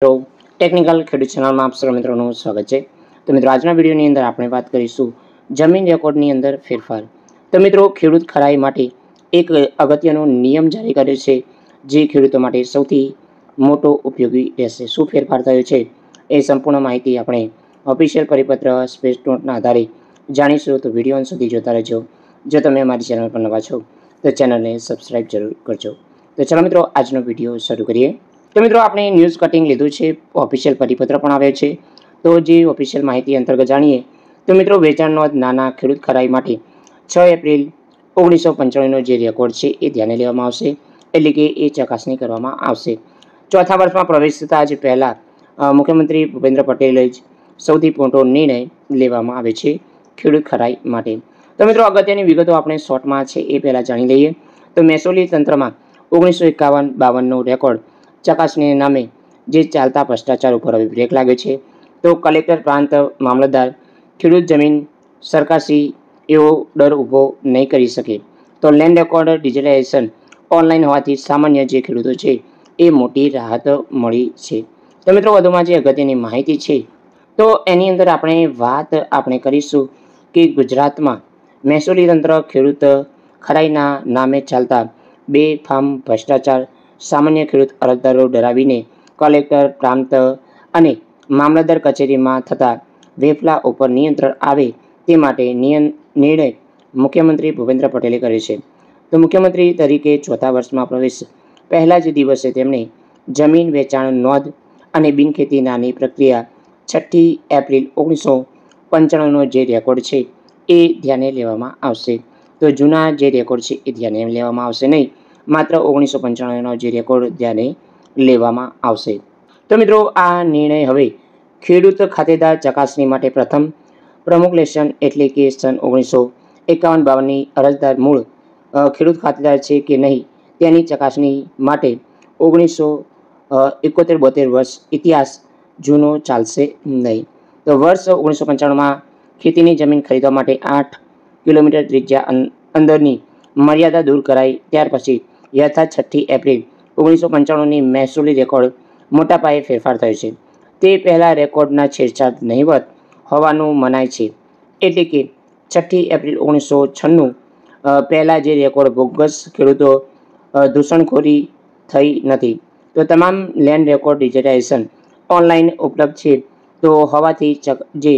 મિત્રો ટેકનિકલ ખેડૂત ચેનલમાં આપ સર્વ મિત્રોનું સ્વાગત છે। તો મિત્રો આજના વિડીયોની અંદર આપણે વાત કરીશું જમીન રેકોર્ડની અંદર ફેરફાર। તો મિત્રો ખેડૂત ખરાઈ માટે એક અગત્યનો નિયમ જારી કર્યો છે, જે ખેડૂતો માટે સૌથી મોટો ઉપયોગી રહેશે। શું ફેરફાર થયો છે એ સંપૂર્ણ માહિતી આપણે ઓફિશિયલ પરિપત્ર સ્પેસ નોટના આધારે જાણીશું। તો વિડીયો અંત સુધી જોતા રહેજો। જો તમે અમારી ચેનલ પર નવા છો તો ચેનલને સબસ્ક્રાઈબ જરૂર કરજો। તો ચાલો મિત્રો આજનો વિડીયો શરૂ કરીએ। તો મિત્રો આપણે ન્યૂઝ કટિંગ લીધું છે, ઓફિશિયલ પરિપત્ર પણ આવે છે। તો જે ઓફિશિયલ માહિતી અંતર્ગત જાણીએ તો મિત્રો વેચાણ નોંધ નાના ખેડૂત ખરાઈ માટે 6 એપ્રિલ 1995નો જે રેકોર્ડ છે એ ધ્યાને લેવામાં આવશે, એટલે કે એ ચકાસણી કરવામાં આવશે। ચોથા વર્ષમાં પ્રવેશતા જ પહેલાં મુખ્યમંત્રી ભૂપેન્દ્ર પટેલે જ સૌથી મોટો નિર્ણય લેવામાં આવે છે ખેડૂત ખરાઈ માટે। તો મિત્રો અગત્યની વિગતો આપણે શોર્ટમાં છે એ પહેલાં જાણી લઈએ। તો મહેસૂલી તંત્રમાં 1951-52નો રેકોર્ડ ચકાસણીના નામે જે ચાલતા ભ્રષ્ટાચાર ઉપર હવે બ્રેક લાગે છે। તો કલેક્ટર, પ્રાંત મામલતદાર ખેડૂત જમીન સરકારશ્રી એવો ડર ઊભો નહીં કરી શકે। તો લેન્ડ રેકોર્ડ ડિજિટાઇઝેશન ઓનલાઈન હોવાથી સામાન્ય જે ખેડૂતો છે એ મોટી રાહત મળી છે। તો મિત્રો વધુમાં જે અગત્યની માહિતી છે તો એની અંદર આપણે કરીશું કે ગુજરાતમાં મહેસૂલી તંત્ર ખેડૂત ખરાઈના નામે ચાલતા બેફામ ભ્રષ્ટાચાર સામાન્ય ખેડૂત અરજદારો ડરાવીને કલેક્ટર, પ્રાંત અને મામલતદાર કચેરીમાં થતા વેફલા ઉપર નિયંત્રણ આવે તે માટે નિર્ણય મુખ્યમંત્રી ભૂપેન્દ્ર પટેલે કર્યો છે। તો મુખ્યમંત્રી તરીકે ચોથા વર્ષમાં પ્રવેશ પહેલા જ દિવસે તેમણે જમીન વેચાણ નોંધ અને બિનખેતી નાની પ્રક્રિયા 6 એપ્રિલ 1995નો જે રેકોર્ડ છે એ ધ્યાને લેવામાં આવશે। તો જૂના જે રેકોર્ડ છે એ ધ્યાને લેવામાં આવશે નહીં, માત્ર 1995નો જે રેકોર્ડ ધ્યાને લેવામાં આવશે। તો મિત્રો આ નિર્ણય હવે ખેડૂત ખાતેદાર ચકાસણી માટે પ્રથમ પ્રમુખ લેશન એટલે કે સન 1951-52ની અરજદાર મૂળ ખેડૂત ખાતેદાર છે કે નહીં તેની ચકાસણી માટે 1971-72 વર્ષ ઇતિહાસ જૂનો ચાલશે નહીં। તો વર્ષ 1995માં ખેતીની જમીન ખરીદવા માટે 8 કિલોમીટર ત્રિજ્યા અંદરની મર્યાદા દૂર કરાઈ, ત્યાર પછી યથાર્થ 6 એપ્રિલ 1995ની મહેસૂલી રેકોર્ડ મોટા પાયે ફેરફાર થયો છે। તે પહેલાં રેકોર્ડના છેડછાડ નહીવત હોવાનું મનાય છે, એટલે કે 6 એપ્રિલ 1996 પહેલાં જે રેકોર્ડ બોગસ ખેડૂતો દૂષણખોરી થઈ નથી। તો તમામ લેન્ડ રેકોર્ડ ડિજિટાઇઝેશન ઓનલાઈન ઉપલબ્ધ છે તો હોવાથી જે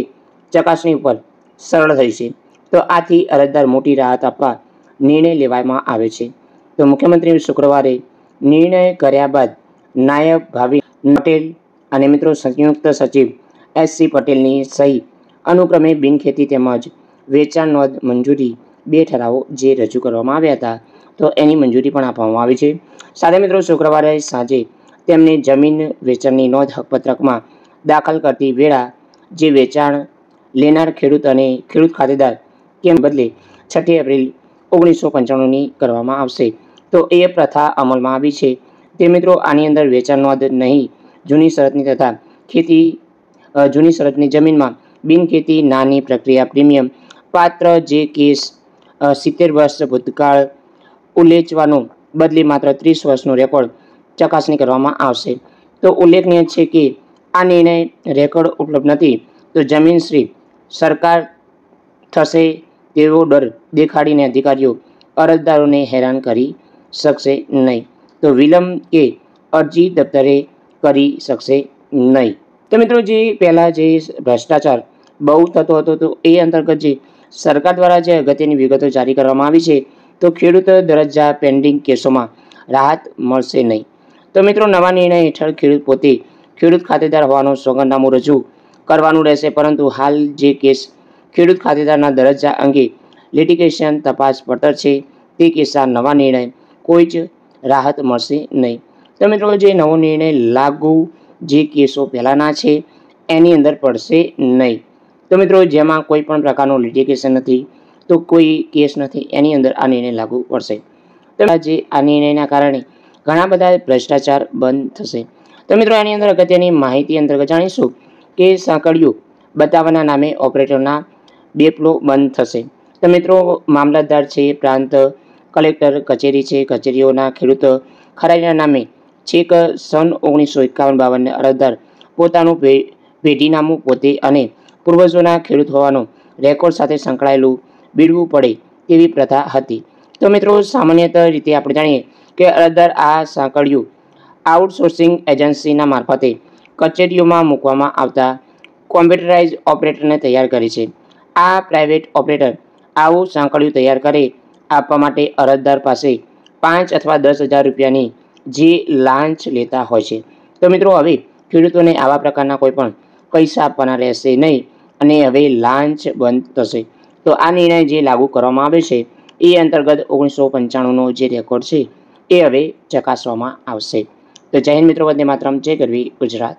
ચકાસણી ઉપર સરળ થઈ છે। તો આથી અરજદાર મોટી રાહત આપવા નિર્ણય લેવામાં આવે છે। તો મુખ્યમંત્રી શુક્રવારે નિર્ણય કર્યા બાદ નાયબ ભાવિન પટેલ અને મિત્રો સંયુક્ત સચિવ SC પટેલની સહી અનુક્રમે બિનખેતી તેમજ વેચાણ નોંધ મંજૂરી 2 ઠરાવો જે રજૂ કરવામાં આવ્યા હતા તો એની મંજૂરી પણ આપવામાં આવી છે। સાથે મિત્રો શુક્રવારે સાંજે તેમને જમીન વેચાણની નોંધ હકપત્રકમાં દાખલ કરતી વેળા જે વેચાણ લેનાર ખેડૂત અને ખેડૂત ખાતેદાર કેમ બદલે 6 એપ્રિલ 1995ની કરવામાં આવશે। તો એ પ્રથા અમલમાં આવી છે। તે મિત્રો આની અંદર વેચાણ નોંધ નહીં, જૂની શરતની તથા જૂની શરતની જમીનમાં બિનખેતી નાની પ્રક્રિયા પ્રીમિયમ પાત્ર જે કેસ 70 વર્ષ ભૂતકાળ ઉલ્લેખવાનો બદલે માત્ર 30 વર્ષનો રેકોર્ડ ચકાસણી કરવામાં આવશે। તો ઉલ્લેખનીય છે કે આ નિર્ણય રેકોર્ડ ઉપલબ્ધ નથી તો જમીન શ્રી સરકાર થશે તેવો ડર દેખાડીને અધિકારીઓ અરજદારોને હેરાન કરી શકશે નહીં। તો વિલંબ કે અરજી દફતરે કરી શકશે નહીં। તો મિત્રો જે પહેલાં જે ભ્રષ્ટાચાર બહુ થતો હતો તો એ અંતર્ગત જે સરકાર દ્વારા જે અગત્યની વિગતો જારી કરવામાં આવી છે તો ખેડૂત દરજ્જા પેન્ડિંગ કેસોમાં રાહત મળશે નહીં। તો મિત્રો નવા નિર્ણય હેઠળ ખેડૂત પોતે ખેડૂત ખાતેદાર હોવાનું સોગંદનામું રજૂ કરવાનું રહેશે, પરંતુ હાલ જે કેસ ખેડૂત ખાતેદારના દરજ્જા અંગે લિટિગેશન તપાસ પડતર છે તે કેસના નવા નિર્ણય કોઈ જ રાહત મળશે નહીં। તો મિત્રો જે નવો નિર્ણય લાગુ જે કેસો પહેલાંના છે એની અંદર પડશે નહીં। તો મિત્રો જેમાં કોઈ પણ પ્રકારનું લિટિગેશન નથી તો કોઈ કેસ નથી એની અંદર આ નિર્ણય લાગુ પડશે। તો જે આ નિર્ણયના કારણે ઘણા બધા ભ્રષ્ટાચાર બંધ થશે। તો મિત્રો એની અંદર અગત્યની માહિતી અંતર્ગત જાણીશું કે સાંકળિયું બતાવવાના નામે ઓપરેટરના ડેપલો બંધ થશે। તો મિત્રો મામલતદાર છે, પ્રાંત કલેક્ટર કચેરી છે, કચેરીઓના ખેડૂત ખરાઈના નામે છેક સન 1951-52 અરજદાર પોતાનું પેઢીનામું પોતે અને પૂર્વજોના ખેડૂત હોવાનો રેકોર્ડ સાથે સંકળાયેલું બીડવું પડે તેવી પ્રથા હતી. તો મિત્રો સામાન્યત રીતે આપણે જાણીએ કે અરજદાર આ સાંકળિયું આઉટસોર્સિંગ એજન્સીના મારફતે કચેરીઓમાં મૂકવામાં આવતા કોમ્પ્યુટરાઇઝ ઓપરેટરને તૈયાર કરે છે. આ પ્રાઇવેટ ઓપરેટર આવું સાંકળિયું તૈયાર કરે આપવા માટે અરજદાર પાસે 5 અથવા 10,000 રૂપિયાની જે લાંચ લેતા હોય છે. તો મિત્રો હવે ખેડૂતોને આવા પ્રકારના કોઈ પણ પૈસા આપવાના રહેશે નહીં અને હવે લાંચ બંધ થશે. તો આ નિર્ણય જે લાગુ કરવામાં આવ્યો છે એ અંતર્ગત 1995નો જે રેકોર્ડ છે એ હવે ચકાસવામાં આવશે. તો જય હિન્દ મિત્રો, વંદે માતરમ, જય ગરવી ગુજરાત.